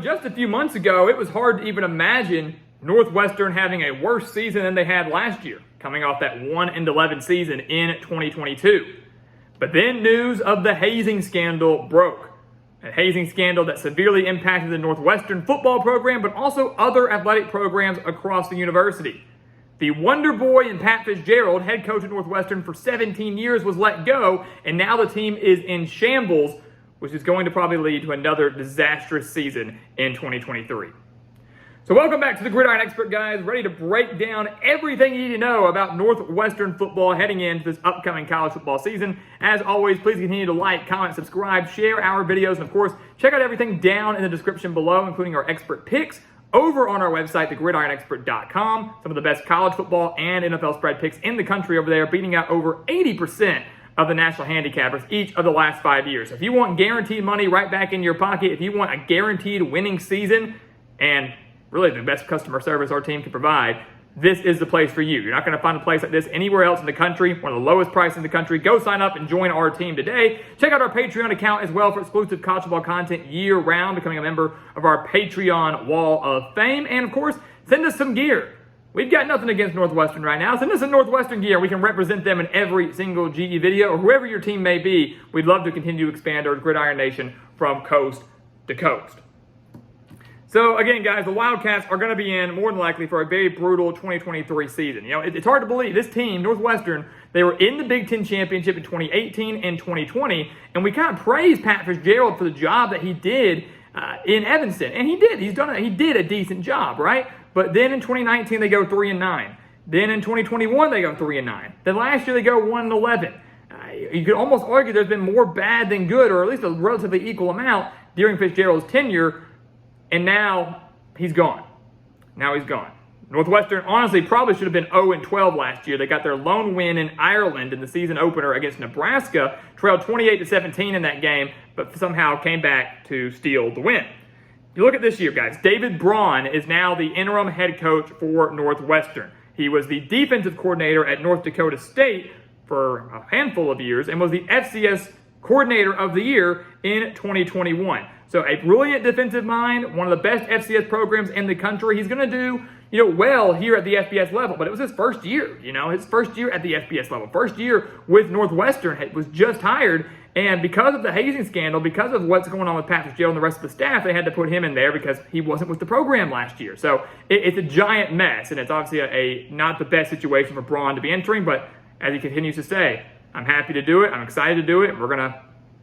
Just a few months ago, it was hard to even imagine Northwestern having a worse season than they had last year, coming off that 1-11 season in 2022. But then news of the hazing scandal broke. A hazing scandal that severely impacted the Northwestern football program, but also other athletic programs across the university. The Wonder Boy and Pat Fitzgerald, head coach at Northwestern for 17 years, was let go, and now the team is in shambles, which is going to probably lead to another disastrous season in 2023. So welcome back to the Gridiron Expert, guys. Ready to break down everything you need to know about Northwestern football heading into this upcoming college football season. As always, please continue to like, comment, subscribe, share our videos, and of course, check out everything down in the description below, including our expert picks over on our website, thegridironexpert.com. Some of the best college football and NFL spread picks in the country over there, beating out over 80% of the national handicappers each of the last 5 years. So if you want guaranteed money right back in your pocket, if you want a guaranteed winning season, and really the best customer service our team can provide, this is the place for you. You're not going to find a place like this anywhere else in the country, one of the lowest prices in the country. Go sign up and join our team today. Check out our Patreon account as well for exclusive college football content year-round, becoming a member of our Patreon Wall of Fame. And, of course, send us some gear. We've got nothing against Northwestern right now. Send us some Northwestern gear. We can represent them in every single GE video, or whoever your team may be. We'd love to continue to expand our Gridiron Nation from coast to coast. So again, guys, the Wildcats are going to be in more than likely for a very brutal 2023 season. It's hard to believe this team, Northwestern, they were in the Big Ten Championship in 2018 and 2020, and we kind of praised Pat Fitzgerald for the job that he did in Evanston, and he did. He did a decent job, right? But then in 2019 they go 3-9. Then in 2021 they go 3-9. Then last year they go 1-11. You could almost argue there's been more bad than good, or at least a relatively equal amount during Fitzgerald's tenure. And now he's gone. Northwestern honestly probably should have been 0-12 last year. They got their lone win in Ireland in the season opener against Nebraska, trailed 28-17 in that game, but somehow came back to steal the win. You look at this year, guys. David Braun is now the interim head coach for Northwestern. He was the defensive coordinator at North Dakota State for a handful of years and was the FCS coordinator of the year in 2021. So a brilliant defensive mind, one of the best FCS programs in the country. He's going to do, well here at the FBS level, but it was his first year, his first year at the FBS level. First year with Northwestern, was just hired, and because of the hazing scandal, because of what's going on with Pat Fitzgerald and the rest of the staff, they had to put him in there because he wasn't with the program last year. So it's a giant mess, and it's obviously not the best situation for Braun to be entering, but as he continues to say, I'm happy to do it, I'm excited to do it, and we're going to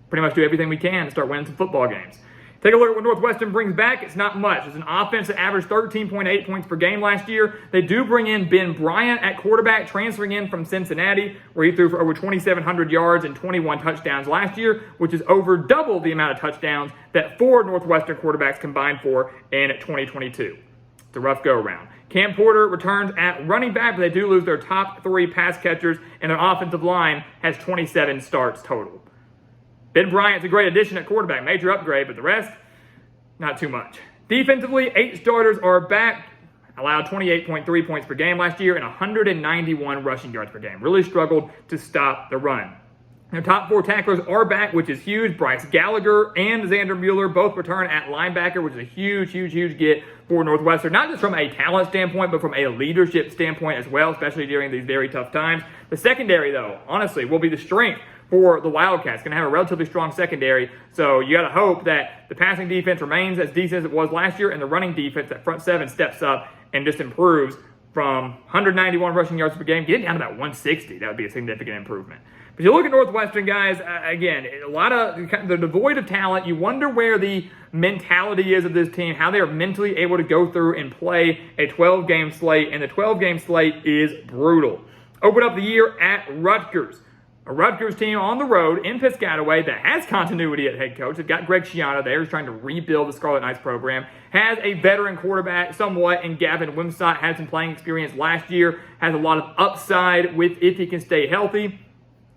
pretty much do everything we can to start winning some football games. Take a look at what Northwestern brings back. It's not much. It's an offense that averaged 13.8 points per game last year. They do bring in Ben Bryant at quarterback, transferring in from Cincinnati, where he threw for over 2,700 yards and 21 touchdowns last year, which is over double the amount of touchdowns that 4 Northwestern quarterbacks combined for in 2022. It's a rough go-around. Cam Porter returns at running back, but they do lose their top 3 pass catchers, and their offensive line has 27 starts total. Ben Bryant's a great addition at quarterback, major upgrade, but the rest, not too much. Defensively, 8 starters are back, allowed 28.3 points per game last year and 191 rushing yards per game. Really struggled to stop the run. Their top 4 tacklers are back, which is huge. Bryce Gallagher and Xander Mueller both return at linebacker, which is a huge get for Northwestern, not just from a talent standpoint, but from a leadership standpoint as well, especially during these very tough times. The secondary, though, honestly, will be the strength for the Wildcats. Going to have a relatively strong secondary, so you got to hope that the passing defense remains as decent as it was last year, and the running defense, that front 7, steps up and just improves from 191 rushing yards per game, get it down to about 160. That would be a significant improvement. But you look at Northwestern, guys, again, a lot of, they're devoid of talent. You wonder where the mentality is of this team, how they are mentally able to go through and play a 12-game slate, and the 12-game slate is brutal. Open up the year at Rutgers. A Rutgers team on the road in Piscataway that has continuity at head coach. They've got Greg Schiano there, who's trying to rebuild the Scarlet Knights program. Has a veteran quarterback somewhat in Gavin Wimsatt. Had some playing experience last year. Has a lot of upside with if he can stay healthy.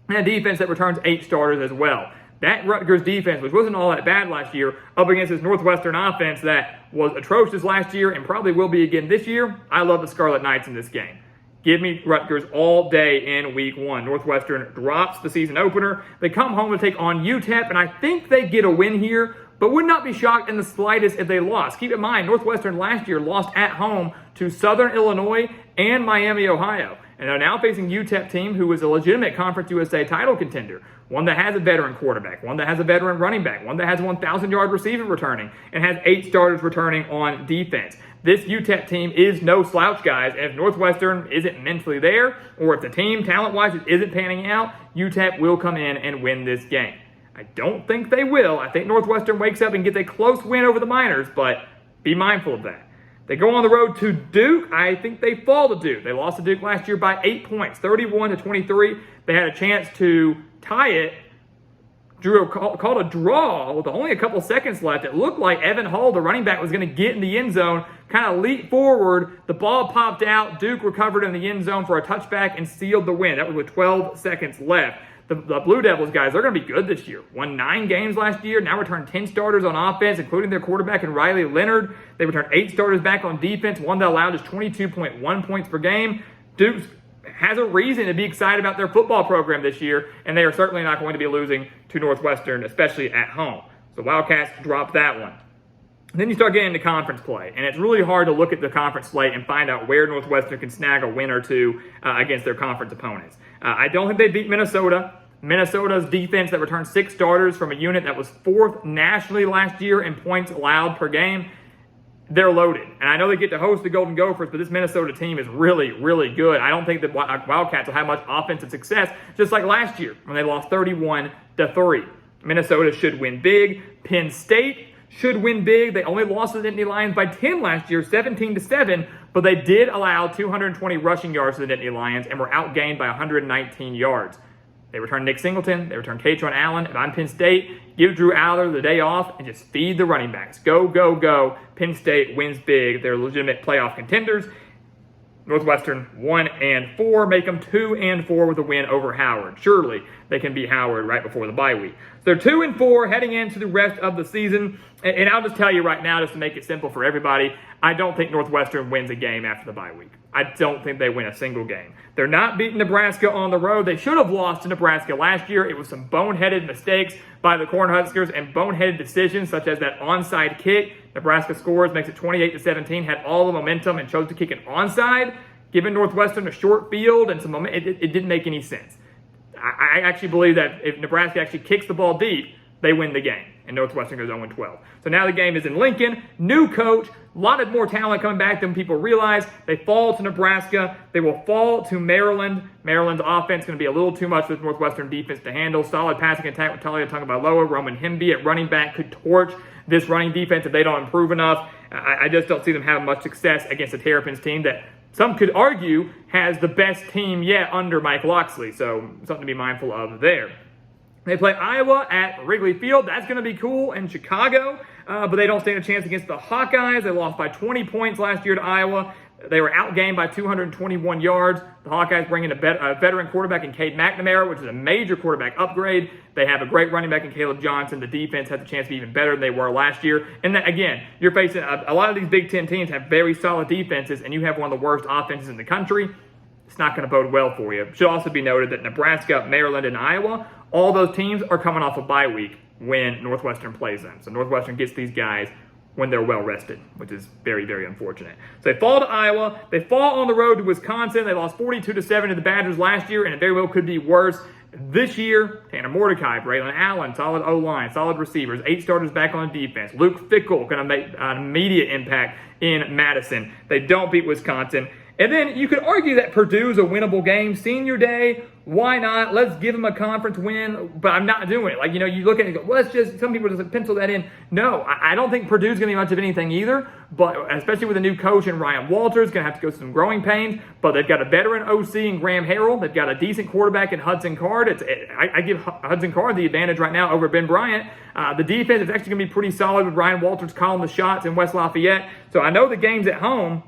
And a defense that returns 8 starters as well. That Rutgers defense, which wasn't all that bad last year, up against this Northwestern offense that was atrocious last year and probably will be again this year. I love the Scarlet Knights in this game. Give me Rutgers all day in week 1. Northwestern drops the season opener. They come home to take on UTEP, and I think they get a win here, but would not be shocked in the slightest if they lost. Keep in mind, Northwestern last year lost at home to Southern Illinois and Miami, Ohio. And they're now facing UTEP team, who is a legitimate Conference USA title contender. One that has a veteran quarterback, one that has a veteran running back, one that has a 1,000-yard receiver returning, and has 8 starters returning on defense. This UTEP team is no slouch, guys. And if Northwestern isn't mentally there, or if the team, talent-wise, isn't panning out, UTEP will come in and win this game. I don't think they will. I think Northwestern wakes up and gets a close win over the Miners, but be mindful of that. They go on the road to Duke. I think they fall to Duke. They lost to Duke last year by 8 points, 31-23. They had a chance to tie it. Drew called a draw with only a couple seconds left. It looked like Evan Hall, the running back, was going to get in the end zone, kind of leap forward. The ball popped out. Duke recovered in the end zone for a touchback and sealed the win. That was with 12 seconds left. The Blue Devils, guys, they're going to be good this year. Won 9 games last year, now returned 10 starters on offense, including their quarterback and Riley Leonard. They returned 8 starters back on defense, one that allowed just 22.1 points per game. Duke has a reason to be excited about their football program this year, and they are certainly not going to be losing to Northwestern, especially at home. So Wildcats drop that one. Then you start getting into conference play, and it's really hard to look at the conference slate and find out where Northwestern can snag a win or two against their conference opponents. I don't think they beat Minnesota. Minnesota's defense that returned 6 starters from a unit that was 4th nationally last year in points allowed per game, they're loaded. And I know they get to host the Golden Gophers, but this Minnesota team is really, really good. I don't think that Wildcats will have much offensive success, just like last year when they lost 31-3. Minnesota should win big. Penn State should win big. They only lost to the Nittany Lions by 10 last year, 17-7, but they did allow 220 rushing yards to the Nittany Lions and were outgained by 119 yards. They returned Nick Singleton. They returned Katron Allen. If I'm Penn State, give Drew Aller the day off and just feed the running backs. Go, go, go. Penn State wins big. They're legitimate playoff contenders. Northwestern 1-4, make them 2-4 with a win over Howard. Surely they can beat Howard right before the bye week. So they're 2-4 heading into the rest of the season. And I'll just tell you right now, just to make it simple for everybody, I don't think Northwestern wins a game after the bye week. I don't think they win a single game. They're not beating Nebraska on the road. They should have lost to Nebraska last year. It was some boneheaded mistakes by the Cornhuskers and boneheaded decisions such as that onside kick. Nebraska scores, makes it 28-17, had all the momentum and chose to kick an onside, giving Northwestern a short field and some momentum. It didn't make any sense. I actually believe that if Nebraska actually kicks the ball deep, they win the game, and Northwestern goes 0-12. So now the game is in Lincoln, new coach, a lot of more talent coming back than people realize. They fall to Nebraska. They will fall to Maryland. Maryland's offense is going to be a little too much for the Northwestern defense to handle. Solid passing attack with Talia Tagovailoa. Roman Hemby at running back could torch this running defense if they don't improve enough. I just don't see them having much success against the Terrapins team that some could argue has the best team yet under Mike Locksley. So something to be mindful of there. They play Iowa at Wrigley Field. That's going to be cool in Chicago, but they don't stand a chance against the Hawkeyes. They lost by 20 points last year to Iowa. They were outgained by 221 yards. The Hawkeyes bring in a veteran quarterback in Cade McNamara, which is a major quarterback upgrade. They have a great running back in Caleb Johnson. The defense has a chance to be even better than they were last year. And then, again, you're facing a lot of these Big Ten teams have very solid defenses, and you have one of the worst offenses in the country. It's not going to bode well for you. It should also be noted that Nebraska, Maryland, and Iowa, all those teams are coming off a bye week when Northwestern plays them. So Northwestern gets these guys when they're well rested, which is very, very unfortunate. So they fall to Iowa. They fall on the road to Wisconsin. They lost 42-7 to the Badgers last year, and it very well could be worse this year. Tanner Mordecai, Braylon Allen, solid O-line, solid receivers, 8 starters back on defense. Luke Fickell going to make an immediate impact in Madison. They don't beat Wisconsin. And then you could argue that Purdue's a winnable game. Senior day, why not? Let's give them a conference win, but I'm not doing it. Like, you look at it and go, well, let's just, some people just pencil that in. No, I don't think Purdue's going to be much of anything either, but especially with a new coach and Ryan Walters, going to have to go through some growing pains, but they've got a veteran OC in Graham Harrell. They've got a decent quarterback in Hudson Card. I give Hudson Card the advantage right now over Ben Bryant. The defense is actually going to be pretty solid with Ryan Walters calling the shots in West Lafayette. So I know the game's at home,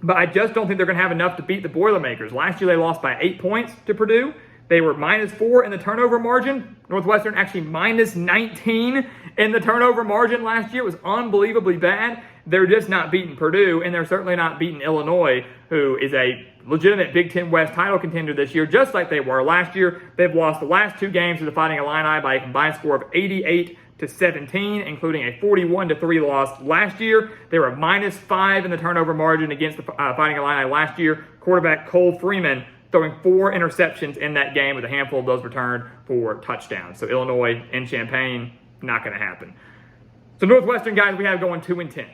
but I just don't think they're going to have enough to beat the Boilermakers. Last year they lost by 8 points to Purdue. They were -4 in the turnover margin. Northwestern actually -19 in the turnover margin last year. It was unbelievably bad. They're just not beating Purdue, and they're certainly not beating Illinois, who is a legitimate Big Ten West title contender this year, just like they were last year. They've lost the last 2 games to the Fighting Illini by a combined score of 17, including a 41-3 loss last year. They were -5 in the turnover margin against the Fighting Illini last year. Quarterback Cole Freeman throwing 4 interceptions in that game, with a handful of those returned for touchdowns. So Illinois in Champaign, not going to happen. So Northwestern, guys, we have going 2-10.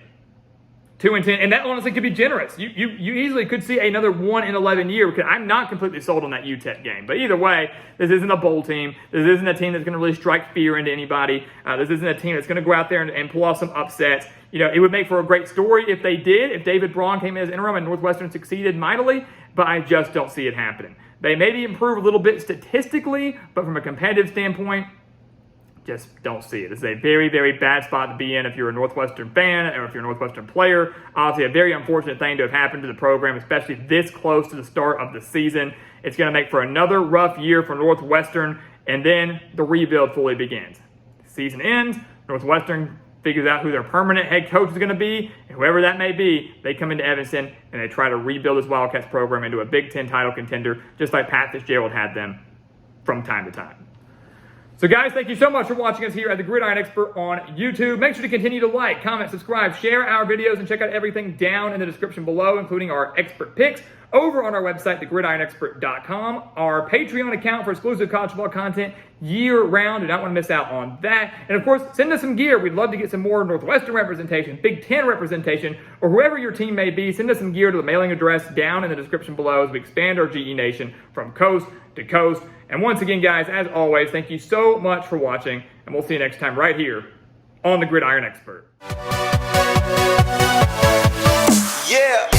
2-10, and that honestly could be generous. You easily could see another 1-11 year, because I'm not completely sold on that UTEP game. But either way, this isn't a bowl team. This isn't a team that's going to really strike fear into anybody. This isn't a team that's going to go out there and pull off some upsets. You know, it would make for a great story if they did, if David Braun came in as interim and Northwestern succeeded mightily, but I just don't see it happening. They maybe improve a little bit statistically, but from a competitive standpoint, just don't see it. It's a very, very bad spot to be in if you're a Northwestern fan or if you're a Northwestern player. Obviously, a very unfortunate thing to have happened to the program, especially this close to the start of the season. It's going to make for another rough year for Northwestern, and then the rebuild fully begins. The season ends, Northwestern figures out who their permanent head coach is going to be, and whoever that may be, they come into Evanston and they try to rebuild this Wildcats program into a Big Ten title contender, just like Pat Fitzgerald had them from time to time. So guys, thank you so much for watching us here at the Gridiron Expert on YouTube. Make sure to continue to like, comment, subscribe, share our videos, and check out everything down in the description below, including our expert picks over on our website, thegridironexpert.com, our Patreon account for exclusive college football content year-round. Do not want to miss out on that. And of course, send us some gear. We'd love to get some more Northwestern representation, Big Ten representation, or whoever your team may be. Send us some gear to the mailing address down in the description below as we expand our GE Nation from coast to coast. And once again, guys, as always, thank you so much for watching, and we'll see you next time right here on the Gridiron Expert. Yeah.